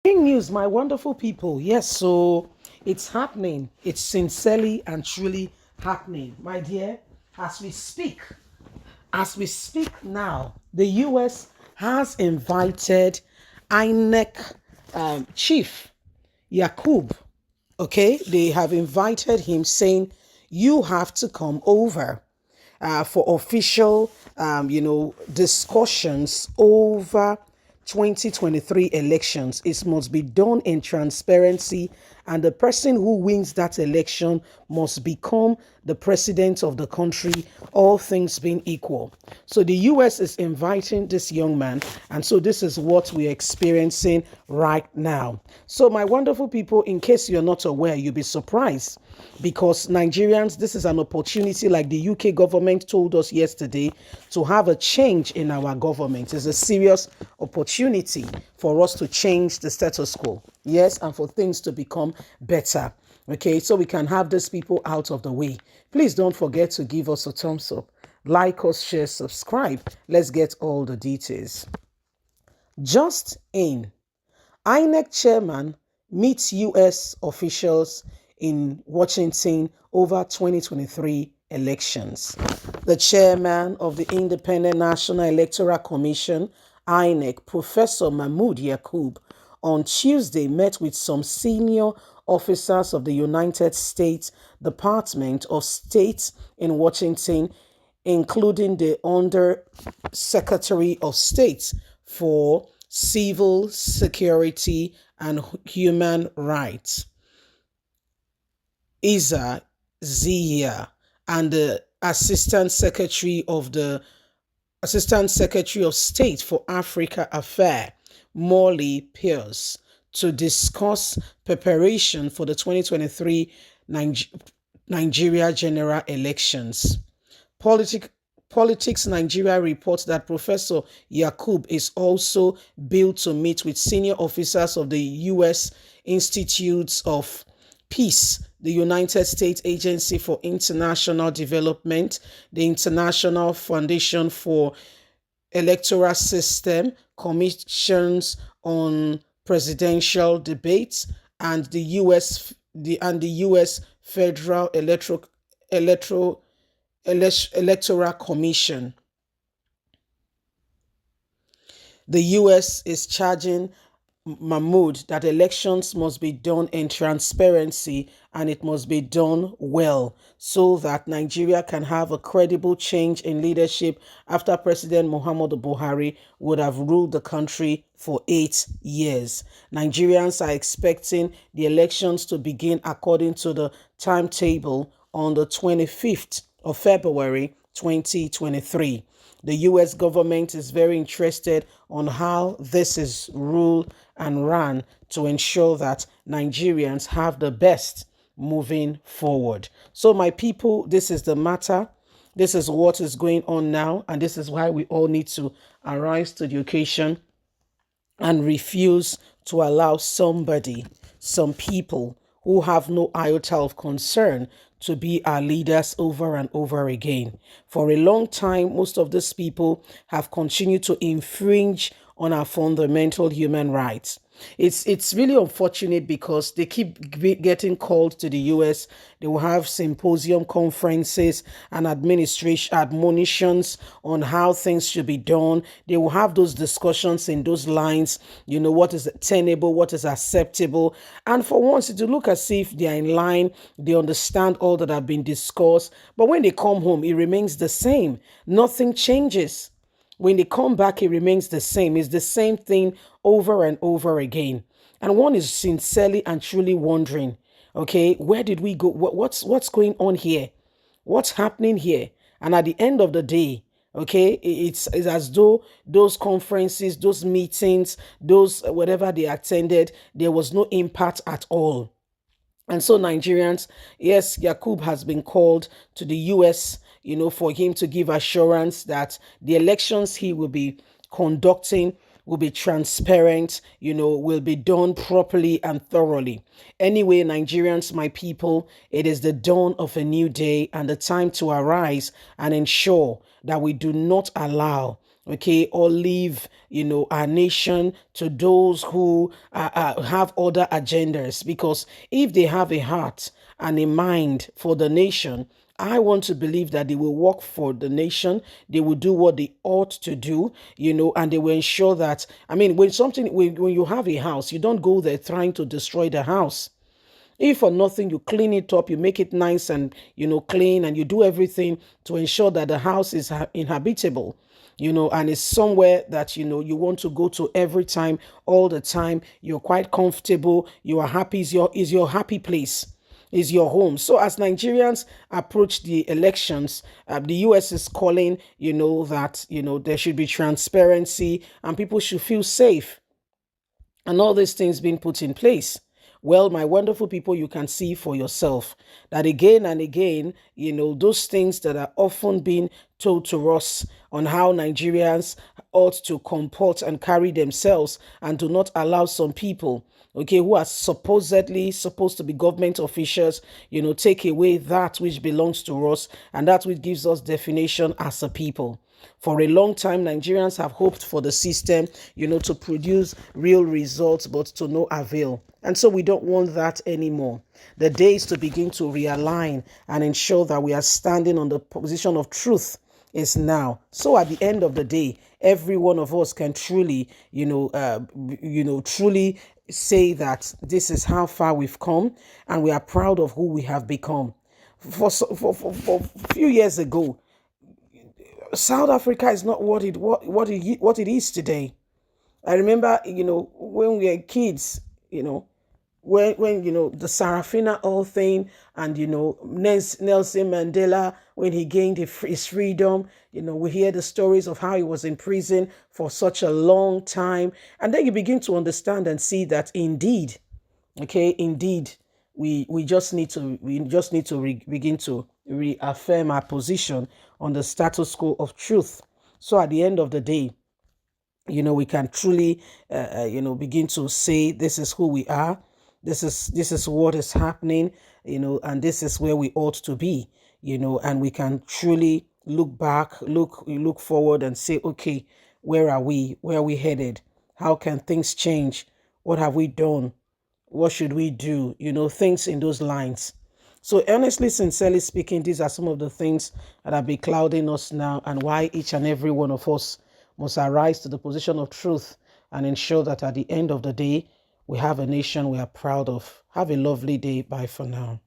Breaking news, my wonderful people. Yes, so it's happening. It's sincerely and truly happening, my dear. As we speak, as we speak now, the US has invited Inec chief Yakub. Okay, they have invited him, saying, "You have to come over for official, discussions over 2023 elections. It must be done in transparency, and the person who wins that election must become the president of the country, all things being equal." So the US is inviting this young man, and so this is what we're experiencing right now. So, my wonderful people, in case you're not aware, you'll be surprised because Nigerians, this is an opportunity, like the UK government told us yesterday, to have a change in our government. It's a serious opportunity for us to change the status quo. Yes, and for things to become better. Okay, so we can have these people out of the way. Please don't forget to give us a thumbs up, like us, share, subscribe. Let's get all the details. Just in, INEC chairman meets US officials in Washington over 2023 elections. The chairman of the Independent National Electoral Commission, INEC, Professor Mahmoud Yakub, on Tuesday met with some senior officers of the United States Department of State in Washington, including the Under Secretary of State for Civil Security and Human Rights, Isa Zia, and the Assistant Secretary of State for Africa Affairs, Morley Pierce, to discuss preparation for the 2023 Nigeria general elections. Politics Nigeria reports that Professor Yakub is also billed to meet with senior officers of the U.S. Institutes of Peace, the United States Agency for International Development, the International Foundation for Electoral System, Commissions on Presidential Debates, and the U.S. Federal Electoral Commission. The US is charging Mahmoud that elections must be done in transparency and it must be done well so that Nigeria can have a credible change in leadership after President Muhammadu Buhari would have ruled the country for 8 years. Nigerians are expecting the elections to begin according to the timetable on the 25th of February 2023. The US government is very interested on how this is ruled and run to ensure that Nigerians have the best moving forward. So, my people, this is the matter. This is what is going on now, and this is why we all need to arise to the occasion and refuse to allow some people who have no iota of concern to be our leaders over and over again. For a long time, most of these people have continued to infringe on our fundamental human rights. It's really unfortunate because they keep getting called to the US. They will have symposium conferences and administration admonitions on how things should be done. They will have those discussions in those lines, what is tenable, what is acceptable. And for once, it will look as if they are in line, they understand all that have been discussed. But when they come home, it remains the same. Nothing changes. When they come back, it remains the same. It's the same thing over and over again. And one is sincerely and truly wondering, okay, where did we go? What's going on here? What's happening here? And at the end of the day, okay, it's as though those conferences, those meetings, those whatever they attended, there was no impact at all. And so Nigerians, yes, Yakub has been called to the US, for him to give assurance that the elections he will be conducting will be transparent, will be done properly and thoroughly. Anyway, Nigerians, my people, it is the dawn of a new day and the time to arise and ensure that we do not allow okay, or leave, our nation to those who have other agendas. Because if they have a heart and a mind for the nation, I want to believe that they will work for the nation. They will do what they ought to do, and they will ensure that, when you have a house, you don't go there trying to destroy the house. If for nothing, you clean it up, you make it nice and, clean, and you do everything to ensure that the house is inhabitable, and it's somewhere that, you want to go to every time, all the time. You're quite comfortable. You are happy. Is your happy place. Is your home. So as Nigerians approach the elections, the US is calling, that, there should be transparency and people should feel safe, and all these things being put in place. Well, my wonderful people, you can see for yourself that again and again, those things that are often being told to us on how Nigerians ought to comport and carry themselves, and do not allow some people, okay, who are supposedly supposed to be government officials, take away that which belongs to us and that which gives us definition as a people. For a long time, Nigerians have hoped for the system, to produce real results, but to no avail. And so we don't want that anymore. The day is to begin to realign and ensure that we are standing on the position of truth is now. So at the end of the day, every one of us can truly, truly say that this is how far we've come, and we are proud of who we have become. For a few years ago, South Africa is not what it is today. I remember, when we were kids, when the Sarafina all thing, and Nelson Mandela, when he gained his freedom, we hear the stories of how he was in prison for such a long time, and then you begin to understand and see that indeed, we just need to begin to reaffirm our position on the status quo of truth. So at the end of the day, we can truly begin to say this is who we are, this is what is happening, and this is where we ought to be, and we can truly look back, look forward, and say, okay, where are we headed? How can things change? What have we done? What should we do? Things in those lines. So honestly, sincerely speaking, these are some of the things that have been clouding us now, and why each and every one of us must arise to the position of truth and ensure that at the end of the day, we have a nation we are proud of. Have a lovely day. Bye for now.